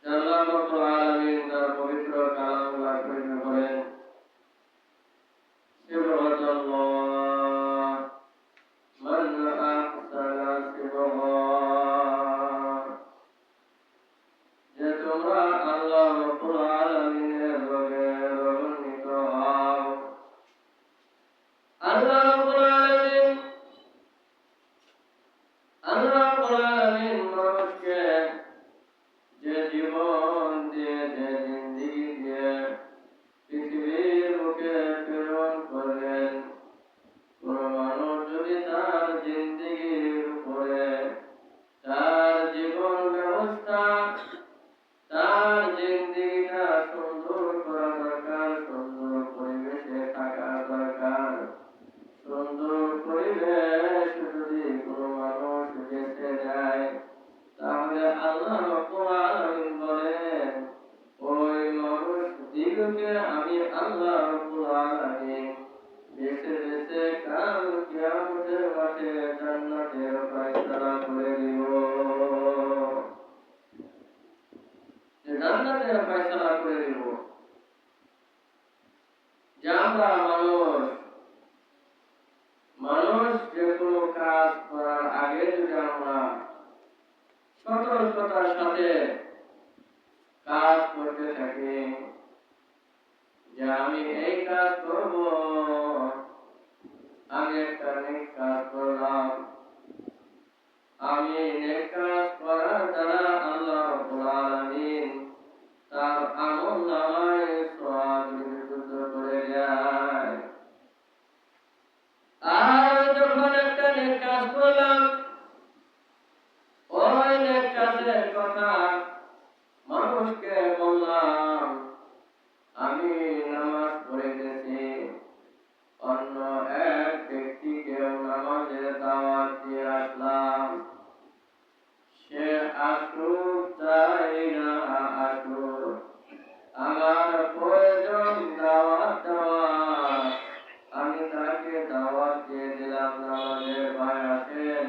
আল্লাহ রাব্বুল আলামিন তার পবিত্র কালামুল্লাহ শরীফে বলেন সিবগাতাল্লাহ মান আহসানা সিবগা, যে তোমরা আল্লাহ রাব্বুল আলামিনের লগে রমণীত হও। আল্লাহ রাব্বুল আলামিন মানুষকে যে জীবন দিয়ে, যে জিন্দেগি দিয়ে পৃথিবীর বুকে প্রেরণ করলেন, কোন মানুষ যদি তার জিন্দেগির উপরে তার জীবন ব্যবস্থা, তার জিন্দেগিটা সুন্দর করা দরকার, সুন্দর পরিবেশে থাকা দরকার, সুন্দর পরিবেশ যদি কোন মানুষ বেঁচে যায়, তাহলে আল্লাহ রাব্বুল আলামিন বলেন ওই মানুষ দিগকে আমি আল্লাহ রাব্বুল আলামিন বেছে বেছে কাল কিয়ামতের মাঠে জান্নাতের ফয়সালা করে দিব। জান্নাতের ফয়সালা করে দিব। যে আমরা মানুষ যে কোনো কাজ করার আগে যদি আমরা সতর্কতার সাথে কাজ করতে থাকি, যে আমি এই কাজ করব, আমি একটা নেক কাজ করলাম, আমি নেক কাজ করার দ্বারা আল্লাহ রাব্বুল আলামিন তার আমলনামায় সওয়াব নিযুক্ত করে দেয়। আর যখন একটা নেক কাজ করলাম, ওই নেক কাজের কথা মানুষকে বললাম, আমি নামাজ পড়েছি, অন্য এক ব্যক্তিকেও নামাজের দাওয়াত দিয়ে আসলাম, সে আসুক চাই না আসুক, আমার প্রয়োজন দাওয়াত দেওয়া, আমি তাকে দাওয়াত দিয়ে দিলাম নামাজের ভাই আসেন,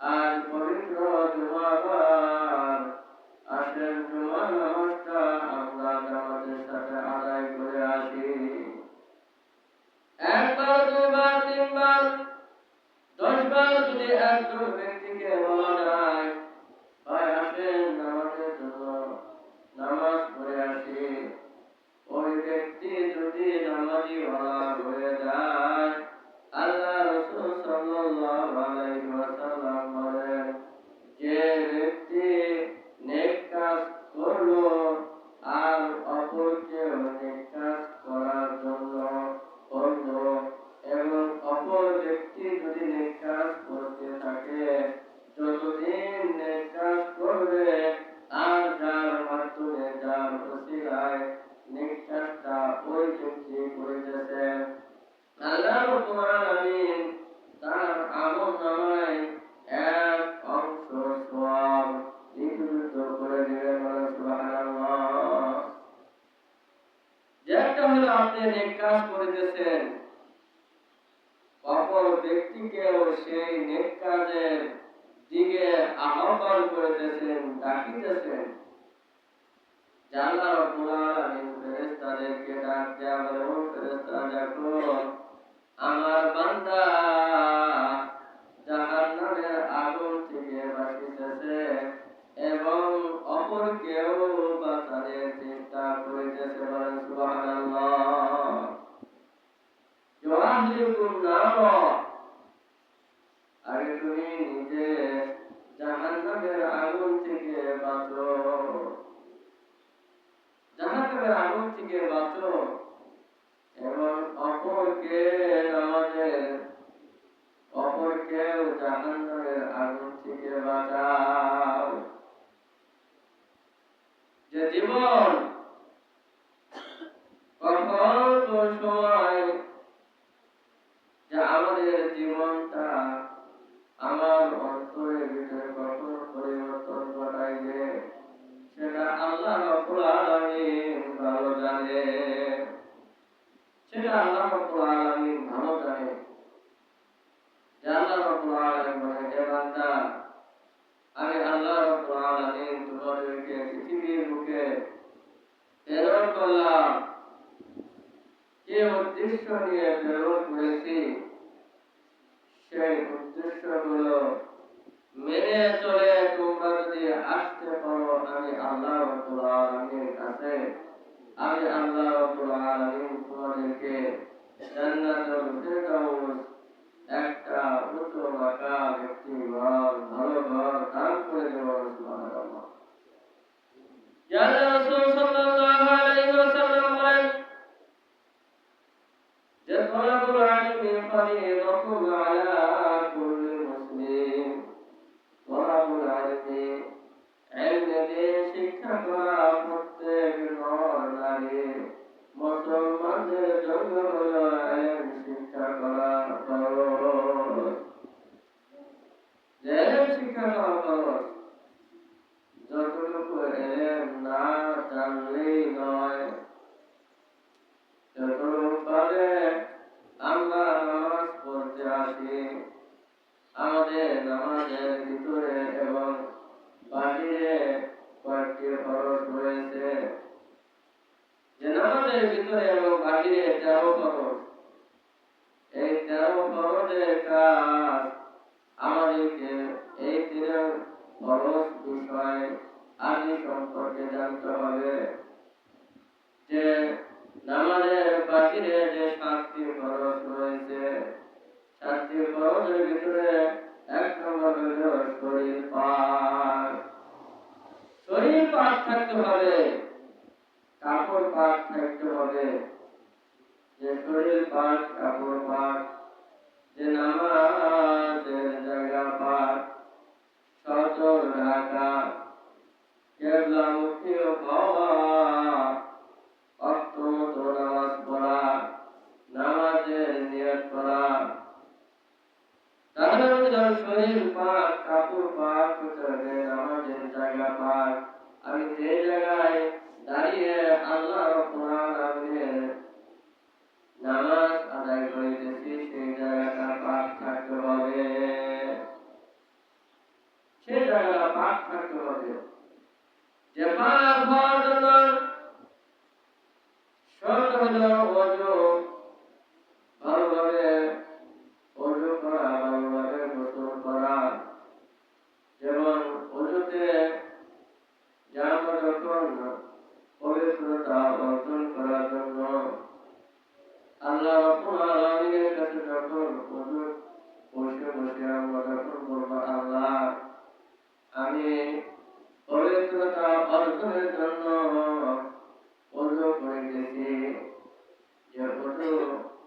আজ পবিত্র জুমাবার, আসেন জুমার নামাজটা আমরা জামাতের সাথে আদায় করে আসি। একবার, দুইবার, তিনবার, 10 বার যদি একজন ব্যক্তিকে বলা যায় ভাই আসেন নামাজের জন্য, নামাজ পড়ে আসি, ওই ব্যক্তি যদি নামাজি হয়ে যায়, আল্লাহ রাসূল সাল্লাল্লাহু আলাইহি ওয়াসাল্লাম বলেন, যে ব্যক্তি নেক কাজ করলো আর অপরকে নেক কাজ করার জন্য বললো, এবং অপর ব্যক্তি যদি নেক কাজ করতে থাকে, যতদিন নেক কাজ করবে আর যার মাধ্যমে, যার ওসিলায় নেক কাজটা ওই ব্যক্তি করেছে, আল্লাহ রাব্বুল আলামিন তার আমলনামায় এক অংশ সওয়াব নিযুক্ত করে দিবেন। সুবহানাল্লাহ। যেটা হলো আপনি নেক কাজ করেছেন, অপর ব্যক্তিকেও সেই নেক কাজের দিকে আহ্বান করেছেন, ডাকিতেছেন। আল্লাহ রাব্বুল আলামিন ফেরেশতাদেরকে ডাক দেয়া বলে, ও ফেরেশতারা দেখো, আমার বান্দা জাহান্নামের আগুন থেকে বাঁচিতেছে এবং অপরকেও বাঁচানোর চেষ্টা করিতেছে। বলেন সুবহানাল্লাহ। ইউআহিরুকুম নার, আগে তুমি নিজে জাহান্নামের আগুন থেকে বাঁচো, জাহান্নামের আগুন থেকে বাঁচো এবং অপরকেও জাহান্নামের আগুন থেকে বাঁচাও। উদ্দেশ্য নিয়ে প্রেরণ করেছি সেই উদ্দেশ্যগুলো মেনে চলে তোমরা যদি আসতে পারো, আমি আল্লাহ রাব্বুল আলামিনের কাছে আমি আল্লাহ রাব্বুল আলামিন তোমাদেরকে জান্নাতুল ফিরদাউস একটা উঁচু মাকাম, একটি ঘর, ভালো ঘর দান করে দেব। সুবহানাল্লাহ। ইয়া রাসূল সাল্লাল্লাহু আলাইহি ওয়াসাল্লাম বলেন যে তলাবুল ইলমি ফরিদাতুন আলা কুল্লি মুসলিম। তলাবুল ইলমি, ইলমে শিক্ষা করা প্রত্যেক নর নারী মুসলমানদের জন্য হলো ইলম শিক্ষা করা ফরজ। ইলম শিক্ষা করা ফরজ। যতটুকু ইলম না জানলেই নয়, যতটুকু পারে আমরা নামাজ পড়তে আসি, আমাদের নামাজের ভিতরে এবং বাহিরে কয়েকটি ফরজ রয়েছে। যে নামাজের ভিতরে এবং বাহিরে 13 ফরজ, এই 13 ফরজের কাজ আমাদেরকে এই 13 ফরজ বিষয় আদি সম্পর্কে জানতে হবে। যে নামাজের বাহিরে যে 7টি ফরজ রয়েছে, 7টি ফরজের ভিতরে 1 নম্বর হলো শরীর পাক। শরীর পাক থাকতে হবে, কাপড় পাক থাকতে হবে। যে শরীর পাক, কাপড় পাক, যে নামাজের জায়গা পাক, সতর ঢাকা, কেবলামুখী হওয়া, ওয়াক্ত মতো নামাজ পড়া, নামাজের নিয়ত করা। তাহলে যখন শরীর পাক, কাপড় পাক হতে হবে, নামাজের জায়গা পাক, আমি যে জায়গায় দাঁড়িয়ে আল্লাহ রাব্বুল আলামিনের নামাজ আদায় করিতেছি সেই জায়গাটা পাক থাকতে হবে। সেই জায়গাটা পাক থাকতে হবে। যে পাক হওয়ার জন্য শর্ত হলো ওযু, ভালোভাবে ওযু করা, ভালোভাবে গোসল করা। যেমন ওযুতে আমরা যখন পবিত্রতা অর্জন করার জন্য আল্লাহ রাব্বুল আলামিনের কাছে যখন ওযু বসে বসে আমরা যখন বলবো, আল্লাহ আমি পবিত্রতা অর্জনের জন্য ওযু করিতেছি, যে ওযু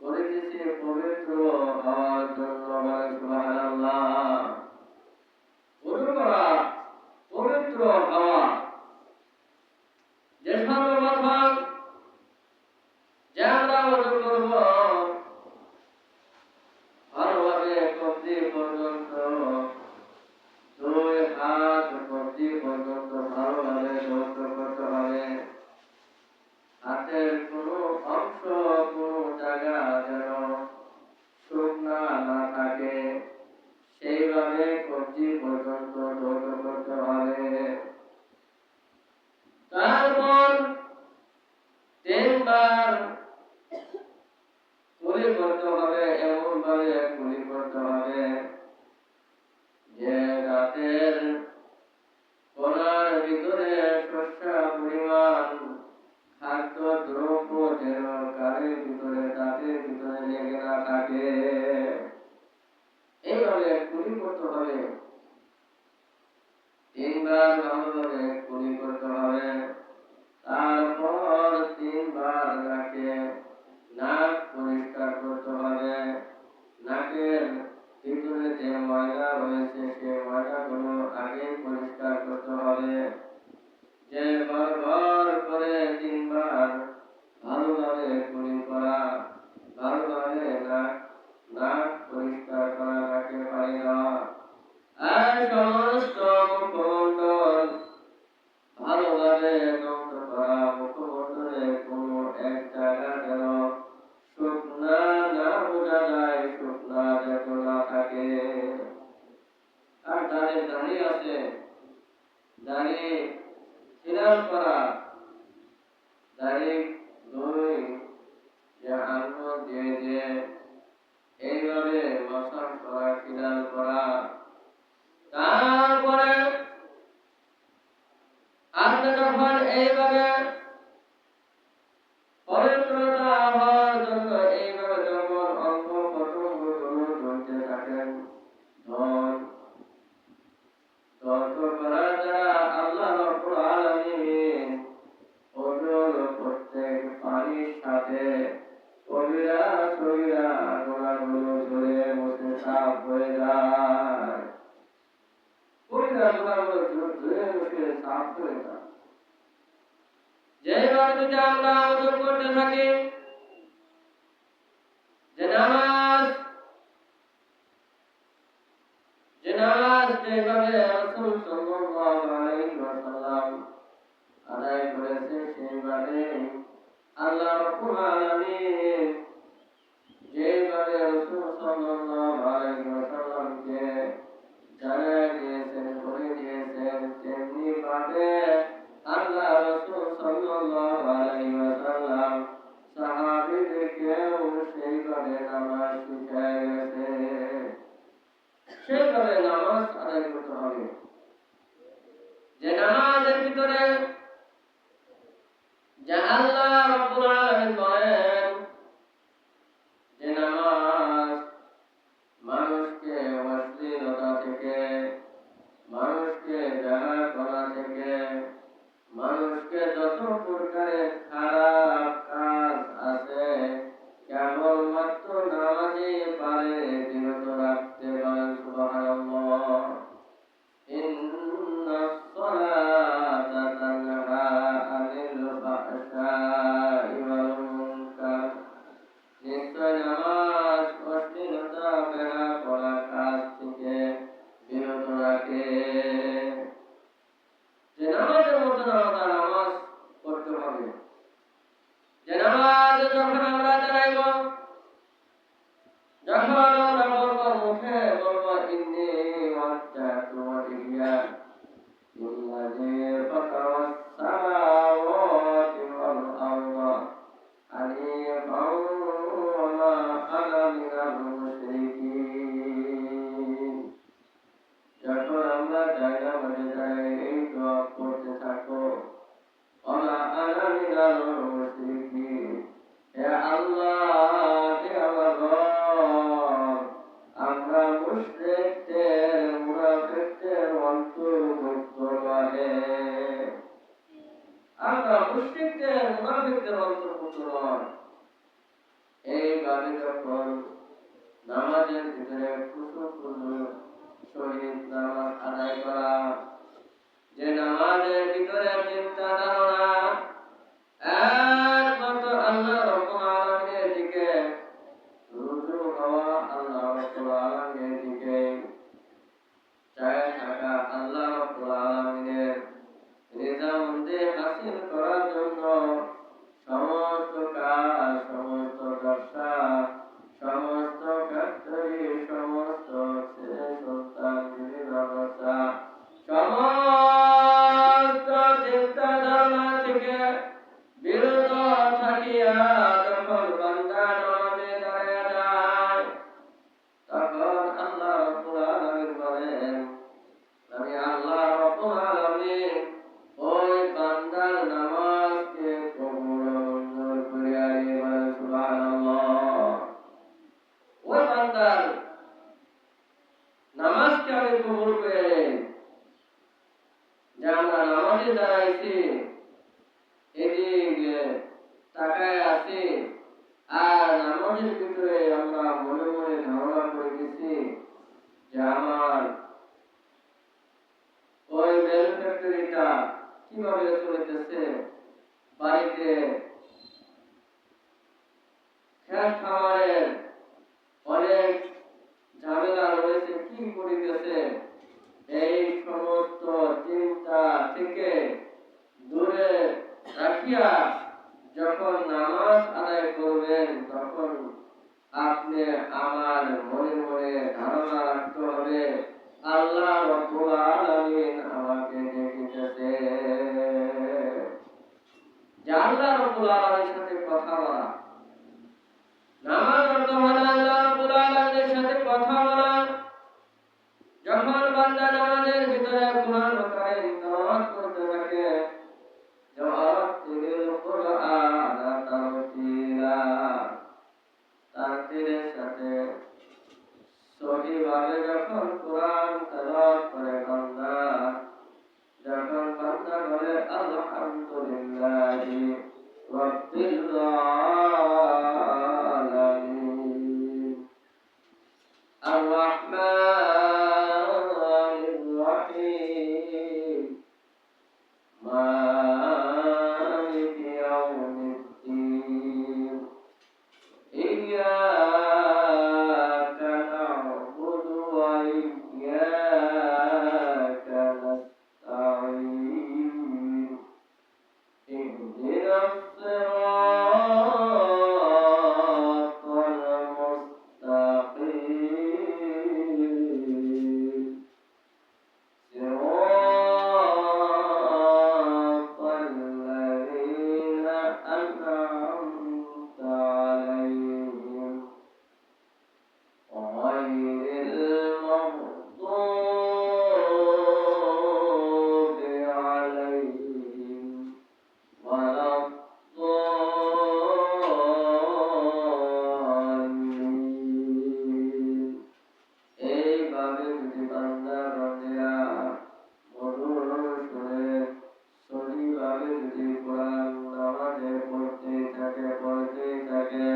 করিতেছি পবিত্র হওয়ার জন্য। সুবহানাল্লাহ। ওযু করা, পবিত্র হওয়া। যে সর্বপ্রথম যে আমরা ওযু করব, ভালোভাবে কবজি পর্যন্ত, 2 হাত কবজি পর্যন্ত ভালোভাবে গোসল করতে হবে। হাতের কোনো অংশ, কোনো জায়গা যেন শুকনা না থাকে, সেইভাবে কবজি পর্যন্ত গোসল করতে হবে। তারপর 3 বার কুলি করতে হবে, এমন ভাবে কুলি করতে হবে যে রাতের কোনার ভিতরে শস্যা পরিমাণ খাদ্য দ্রব্য যেন গালের ভিতরে, দাঁতের ভিতরে লেগে না থাকে। এইভাবে কুলি করতে হবে। 3 বার ভালোভাবে কুলি করতে হবে। তারপর 3 বার নাক পরিষ্কার করতে হবে। নাকের ভিতরে যে ময়লা রয়েছে সেই ময়লাগুলো আগে পরিষ্কার করতে হবে। যে বারবার করে 3 বার ভালোভাবে কুলি করা, ভালোভাবে নাক পরিষ্কার করা, নাকে পানি দেওয়া, আর সমস্ত মুখমণ্ডল ভালোভাবে নষ্ট করা। মুখমণ্ডলের কোনো এক জায়গা যেন শুকনা না বোঝা যায়, শুকনা যেন না থাকে। আর যাদের দাড়ি আছে, দাড়ি খিলান করা, দাড়ি 2 যে আঙ্গুল দিয়ে দিয়ে এইভাবে মশাল করা খিলাল করা, তারপরে আপনি যখন এইভাবে পবিত্রতা হওয়ার জন্য এইভাবে যখন অঙ্গ প্রত্যঙ্গগুলো ধরতে থাকেন, ধন ধৈর্য করার দ্বারা আল্লাহ রাব্বুল আলামিন ওজোর প্রত্যেক পানির সাথে কবিরা সগীরা গুনাহগুলো ধরে মুছে সাফ হয়ে যায়। কবিরা গুনাহগুলো ধরে মুছে সাফ হয়ে যায়। যেভাবে যদি আমরা ওজন করতে থাকি, যে নামাজ যেভাবে রাসূল সাল্লাল্লাহু আলাইহি ওয়াসাল্লাম আদায় করেছে, সেইভাবে আল্লাহ রাব্বুল আলামিন যেভাবে রাসূল সাল্লাল্লাহু আলাইহি ওয়াসাল্লামকে জানায় দিয়েছেন, বলে দিয়েছেন, তেমনি ভাবে আল্লাহ রাসূল সাল্লাল্লাহু আলাইহি ওয়াসাল্লাম সাহাবীদেরকেও সেইভাবে নামাজ শিখিয়ে গেছে। সেইভাবে নামাজ আদায় করতে হবে। যে নামাজের ভিতরে যে আল্লাহ রাব্বুল আলামিন বলেন যে নামাজ মানুষকে অশ্লীলতা থেকে, মানুষকে জানা করা থেকে, মানুষকে যত প্রকারের খারাপ কাজ আছে কেবলমাত্র নামাজই পারে বিরত রাখতে পারেন। সুবহানাল্লাহ। ইন্নাস সালাতা তানহা আনিল ফাহশাই ওয়াল মুনকার। নিশ্চয় নামাজ অশ্লীলতা বেড়া করা কাজ থেকে বিরত রাখে। যে নামাজের মতো নামাজ পড়তে হবে। যে নামাজ যখন আমরা দাঁড়াইব, যখন আমরা বলবো, মুখে বলবো ইন্নী ওয়াজ্জাহতু ওয়াজহিয়া লিল্লাযী ফাতারাস সামাওয়াতি ওয়াল আরদা হানিফান ওয়া মা আনা মিনাল মুশরিকিন। যখন আমরা জায়গা মধ্যে যাই, এই দোয়া পড়তে থাকো, ওয়া মা আনা মিনাল মুশরিকিন। হে আল্লাহ, হে আমার রব, আমরা মুশরিকদের, মুনাফিকদের অন্তর্ভুক্ত নহে। আমরা মুশরিকদের, মুনাফিকদের অন্তর্ভুক্ত নয়। এইভাবে যখন নামাজের ভিতরে খুশুর সহিত নামাজ আদায় করা, যে নামাজের ভিতরে চিন্তা ধারণা একমাত্র আল্লাহ রাব্বুল আলামিনের দিকে রুজু হওয়া, আল্লাহ রাব্বুল আলামিনের দিকে চায় থাকা, আল্লাহ রাব্বুল আলামিনের রিজামন্দি হাসিল করার জন্য সমস্ত কাজ, সমস্ত ব্যবসা, সমস্ত ফ্যাক্টরি, সমস্ত ছেলে সন্তান, বিবি ব্যবস্থা, সমস্ত চিন্তা ধারণা থেকে বিরত থাকিয়া যখন বান্দা নামাজে দাঁড়িয়ে যায়, তখন আল্লাহ রাব্বুল আলামিন বলেন, আমি আল্লাহ রাব্বুল আলামিন ওই বান্দার নামাজকে কবুল মঞ্জুর করিয়া নিবেন। সুবহানাল্লাহ। ওই বান্দার নামাজকে আমি কবুল করে নেই। যে আমরা নামাজে দাঁড়াইছি, এদিকে তাকায় আছি, আর নামাজের ভিতরে আমরা মনে মনে ধারণা করে গেছি যে আমার ওই বেল ফ্যাক্টরিটা কিভাবে চলতেছে, বাড়িতে খেত খামারের অনেক ঝামেলা রয়েছে, কি করিতেছে, এই সমস্ত চিন্তা থেকে দূরে রাখিয়া যখন নামাজ আদায় করবেন, তখন আপনি আমার মনে মনে ধারণা রাখতে হবে আল্লাহ রাব্বুল আলামিন আমাকে দেখিতেছে। যে আল্লাহ রাব্বুল আলামিনের সাথে কথা বলা, নামাজ অর্থ হলো আল্লাহ রাব্বুল আলামিনের সাথে কথা বলা। যখন বান্দা নামাজের ভিতরে কুরআন কারীম তেলাওয়াত করতে থাকে, ওয়ারাত্তিলিল কুরআনা তারতিলা, তারতিলের সাথে সহিভাবে যখন কুরআন তেলাওয়াত করে বান্দা, যখন বান্দা বলে আলহামদুলিল্লাহি রাব্বিল আলামিন আর রহমানির রহিম মালিকি ইয়াউমিদ্দিন ইয়্যাকা না'বুদু ওয়া ইয়্যাকা নাস্তাঈন ইহদিনাস সিরাতাল মুস্তাকিম সিরাতাল লাযীনা আন'আমতা আলাইহিম غير المغضوب عليهم ولا الضالين এইভাবে যদি বান্দা বান্দিরা মধুর সুরে সহিভাবে যদি কোরআন নামাজে পড়তেই থাকে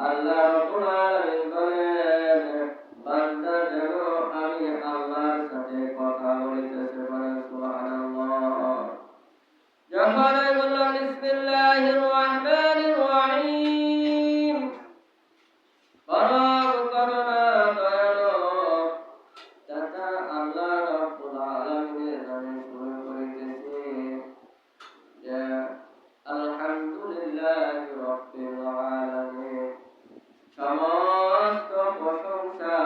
আল্লাহ রাব্বুল আলামিন বলেন বান্দা যেন আমি আল্লাহর সাথে কথা বলিতেছে, বলেন সুবহানাল্লাহ। যখন আমি বললাম বিসমিল্লাহির রহমানির রহিম, পরম করুণা দয়ালু দাতা আল্লাহ রাব্বুল আলামিনের নামে শুরু করিতেছি যে আলহামদুলিল্লাহি রাব্বিল আলামিন, সমস্ত প্রশংসা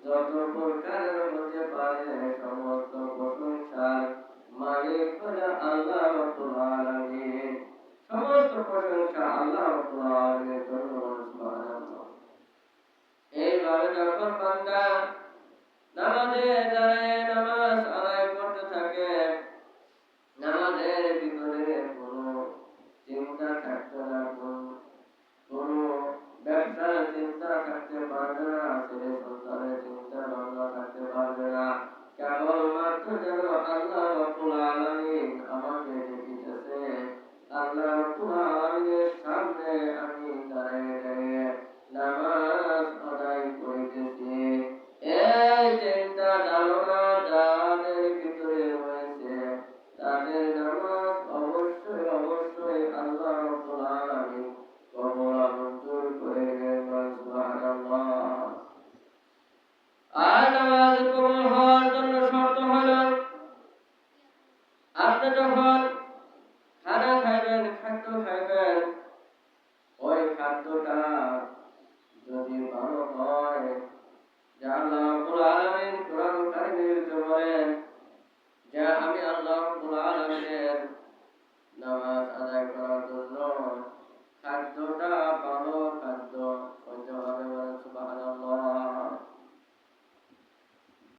যত প্রকারের হতে পারে সমস্ত প্রশংসার মালিক হলো আল্লাহ রাব্বুল আলামিন। সমস্ত প্রশংসা আল্লাহ রাব্বুল আলামিনের জন্য, সুবহানাল্লাহ। এইভাবে যখন বান্দা নামাজে দাঁড়ায় নামাজ আদায় করতে থাকে, নামাজের ভিতরে কোনো চিন্তা থাকতে না, কোনো ব্যবসার চিন্তা থাকতে পারবে না, ছেলে সন্তানের চিন্তা ভাবনা থাকতে পারবে না। কেবলমাত্র যেন আল্লাহ রাব্বুল আলামিন আমাকে দেখিতেছে, আল্লাহ রাব্বুল আলামিনের সামনে আমি দাঁড়িয়ে নামাজ আদায় করিতেছি। এই চিন্তা ধারণা যাদের ভিতরে রয়েছে তাদের নামাজ অবশ্যই আল্লাহ রাব্বুল আলামিন কবুল মঞ্জুর করে নেবেন, সুবহানাল্লাহ। আর নামাজ কবুল হওয়ার জন্য শর্ত হলো আপনি যখন